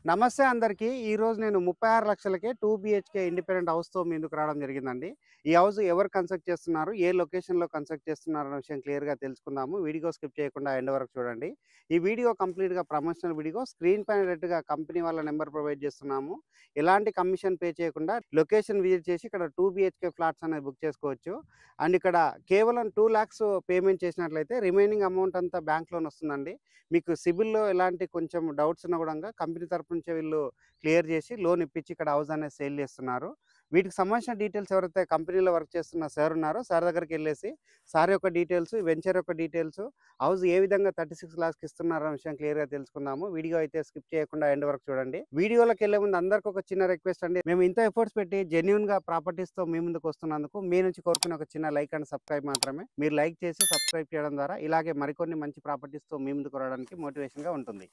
నమస్తే అందరికీ. ఈరోజు నేను 36 లక్షలకే 2 బీహెచ్‌కే ఇండిపెండెంట్ హౌస్‌తో మీ ముందుకు రావడం జరిగిందండి. ఈ హౌస్ ఎవరు కన్స్ట్రక్ట్ చేస్తున్నారు? ఏ లొకేషన్‌లో కన్స్ట్రక్ట్ చేస్తున్నారు అనే విషయం క్లియర్‌గా తెలుసుకుందాము. వీడియో స్కిప్ చేయకుండా ఎండ్ వరకు చూడండి. ఈ వీడియో కంప్లీట్‌గా ప్రమోషనల్ వీడియో. స్క్రీన్ పైన డైరెక్ట్‌గా కంపెనీ వాళ్ళ నంబర్ ప్రొవైడ్ చేస్తున్నాము. ఎలాంటి కమిషన్ పే చేయకుండా లొకేషన్ విజిట్ చేసి ఇక్కడ 2 బీహెచ్‌కే ఫ్లాట్స్ అనేది బుక్ చేసుకోవచ్చు. అండ్ ఇక్కడ కేవలం 2 లాక్స్ పేమెంట్ చేసినట్లయితే రిమైనింగ్ అమౌంట్ అంతా బ్యాంక్ లోన్ వస్తుందండి. మీకు సిబిల్‌లో ఎలాంటి కొంచెం డౌట్స్ ఉన్నా గూడంగా కంపెనీ తరపు నుంచే వీళ్ళు క్లియర్ చేసి లోన్ ఇప్పించి ఇక్కడ హౌస్ అనేది సేల్ చేస్తున్నారు. వీటికి సంబంధించిన డీటెయిల్స్ ఎవరైతే కంపెనీలో వర్క్ చేస్తున్న సార్ ఉన్నారో సార్ దగ్గరికెళ్ళేసి సార్ యొక్క డీటెయిల్స్, వెంచర్ యొక్క డీటెయిల్స్, హౌస్ ఏ విధంగా 36 లాక్స్‌కి ఇస్తున్నారన్న విషయం క్లియర్‌గా తెలుసుకుందాము. వీడియో అయితే స్కిప్ చేయకుండా ఎండ్ వరకు చూడండి. వీడియోలోకెళ్ళే ముందు అందరికి ఒక చిన్న రిక్వెస్ట్ అండి. మేము ఇంత ఎఫర్ట్స్ పెట్టి జెన్యూన్‌గా ప్రాపర్టీస్‌తో మీ ముందుకు వస్తున్నందుకు మీ నుంచి కోరుకునే ఒక చిన్న లైక్ అండ్ సబ్స్క్రైబ్ మాత్రమే. మీరు లైక్ చేసి సబ్స్క్రైబ్ చేయడం ద్వారా ఇలాగే మరికొన్ని మంచి ప్రాపర్టీస్‌తో మీ ముందుకు రావడానికి మోటివేషన్‌గా ఉంటుంది.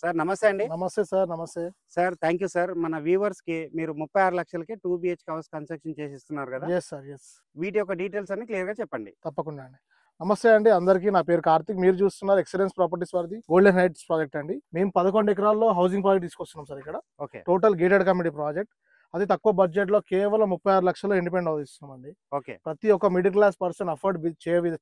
సార్ నమస్తే అండి. నమస్తే సార్. నమస్తే. Sir thank you sir. మన వ్యూవర్స్‌కి మీరు 36 లక్షలకి 2 బీహెచ్‌కే హౌస్ కన్స్ట్రక్షన్ చేసి ఇస్తున్నారు కదా! Yes sir. యెస్. వీటి యొక్క డీటెయిల్స్ అన్ని క్లియర్‌గా చెప్పండి. తప్పకుండా అండి. నమస్తే అండి అందరికీ. నా పేరు కార్తిక్. మీరు చూస్తున్నారు ఎక్సలెన్స్ ప్రాపర్టీస్ వారిది గోల్డెన్ హైట్స్ ప్రాజెక్ట్ అండి. మేము 11 ఎకరాల్లో హౌసింగ్ ప్రాజెక్ట్ తీసుకొస్తున్నాం సార్ ఇక్కడ. Okay. Total gated community project. అది తక్కువ బడ్జెట్‌లో కేవలం 36 లక్షల్లో ఇండిపెండెంట్ హౌస్ ఇస్తున్నామండి. ఓకే. ప్రతి ఒక్క మిడిల్ క్లాస్ పర్సన్ అఫోర్డ్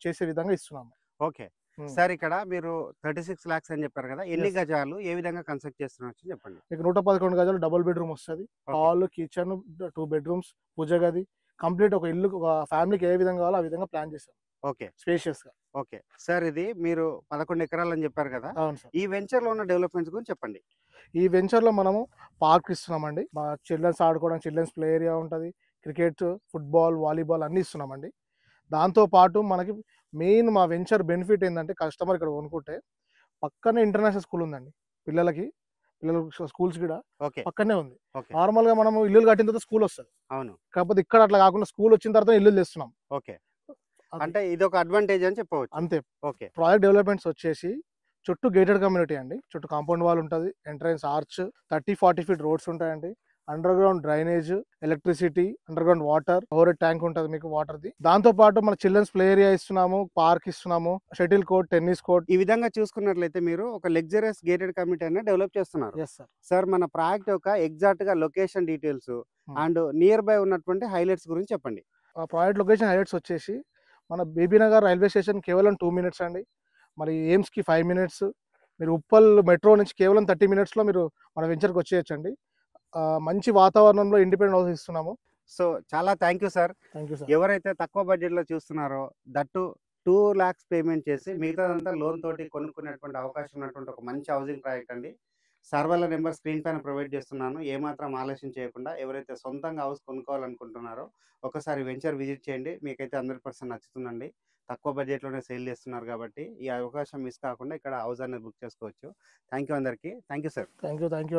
చేసే విధంగా ఇస్తున్నాము. ఓకే. హ్మ్. సార్ ఇక్కడ మీరు 36 లాక్స్ అని చెప్పారు కదా! ఎన్ని యెస్. గజాలు? ఏ విధంగా కన్స్ట్రక్ట్ చేస్తున్నారో చెప్పండి. మీకు 111 గజాలు డబుల్ బెడ్‌రూమ్ వస్తది. ఓకే. హాల్, కిచెన్, 2 బెడ్‌రూమ్స్, పూజ గది, కంప్లీట్ ఒక ఇల్లు ఒక ఫ్యామిలీకి ఏ విధంగా కావాలో ఆ విధంగా ప్లాన్ చేశాం. ఓకే. స్పేషియస్‌గా. ఓకే. సార్ ఇది మీరు 11 ఎకరాలని చెప్పారు కదా! అవును సార్. ఈ వెంచర్‌లో ఉన్న డెవలప్‌మెంట్స్ గురించి చెప్పండి. ఈ వెంచర్‌లో మనము పార్క్ ఇస్తున్నామండి. మా చిల్డ్రన్స్ ఆడుకోవడానికి చిల్డ్రన్స్ ప్లే ఏరియా ఉంటది. క్రికెట్, ఫుట్‌బాల్, వాలీబాల్ అన్నీ ఇస్తున్నామండి. దాంతో పాటు మనకి మెయిన్ మా వెంచర్ బెనిఫిట్ ఏందంటే కస్టమర్ ఇక్కడ కొనుక్కుంటే పక్కనే ఇంటర్నేషనల్ స్కూల్ ఉందండి. పిల్లలకి స్కూల్స్ కూడా ఓకే. పక్కనే ఉంది. ఓకే. నార్మల్‌గా మనము ఇల్లులు కట్టిన తర్వాత స్కూల్ వస్తది. అవును. కాకపోతే ఇక్కడ అట్లా కాకుండా స్కూల్ వచ్చిన తర్వాత ఇల్లులు తెస్తున్నాం. ఓకే. అది. అంటే ఇదొక అడ్వాంటేజ్ అని చెప్పవచ్చు. అంతే. ఓకే. ప్రాజెక్ట్ డెవలప్‌మెంట్స్ వచ్చేసి చుట్టూ గేటెడ్ కమ్యూనిటీ అండి. చుట్టూ కాంపౌండ్ వాల్ ఉంటది. ఎంట్రన్స్ ఆర్చ్, 30, 40 ఫీట్ రోడ్స్ ఉంటాయండి. Under ground drainage, electricity, under ground water, over tank ఉంటది మీకు వాటర్‌ది. దాంతో పాటు మన చిల్డ్రన్స్ ప్లే ఏరియా ఇస్తున్నాము, పార్క్ ఇస్తున్నాము, షటిల్ కోర్ట్, టెన్నిస్ కోర్ట్. ఈ విధంగా చూసుకున్నట్లయితే మీరు ఒక లగ్జరియస్ గేటెడ్ కమ్యూనిటీ అనేది డెవలప్ చేస్తున్నారు. Yes sir. సార్ మన ప్రాజెక్ట్ యొక్క ఎగ్జాక్ట్‌గా లొకేషన్ డీటెయిల్స్ హ్మ్. అండ్ నియర్ బై ఉన్నటువంటి హైలైట్స్ గురించి చెప్పండి. ఆ ప్రాజెక్ట్ లొకేషన్ హైలైట్స్ వచ్చేసి మన బీబీనగర్ రైల్వే స్టేషన్ కేవలం 2 మినిట్స్ అండి. మరి ఎయిమ్స్‌కి 5 మినిట్స్. మీరు ఉప్పల్ మెట్రో నుంచి కేవలం 30 మినిట్స్‌లో మీరు మన వెంచర్‌కి వచ్చేయొచ్చండి. మంచి వాతావరణంలో ఇండిపెండెంట్ హౌస్ ఇస్తున్నాము. సో చాలా thank you sir. Thank you sir. ఎవరైతే తక్కువ బడ్జెట్‌లో చూస్తున్నారో దట్టు 2 లాక్స్ పేమెంట్ చేసి మిగతాదంతా లోన్ తోటి కొనుక్కునేటువంటి అవకాశం ఉన్నటువంటి ఒక మంచి హౌసింగ్ ప్రాజెక్ట్ అండి. సార్ వాళ్ళ నెంబర్ స్క్రీన్ పైన ప్రొవైడ్ చేస్తున్నాను. ఏమాత్రం ఆలస్యం చేయకుండా ఎవరైతే సొంతంగా హౌస్ కొనుక్కోవాలనుకుంటున్నారో ఒకసారి వెంచర్ విజిట్ చేయండి. మీకైతే 100% నచ్చుతుందండి. తక్కువ బడ్జెట్‌లోనే సేల్ చేస్తున్నారు కాబట్టి ఈ అవకాశం మిస్ కాకుండా ఇక్కడ హౌస్ అనేది బుక్ చేసుకోవచ్చు. థ్యాంక్ యూ అందరికీ. Thank you sir. Thank you. Thank you.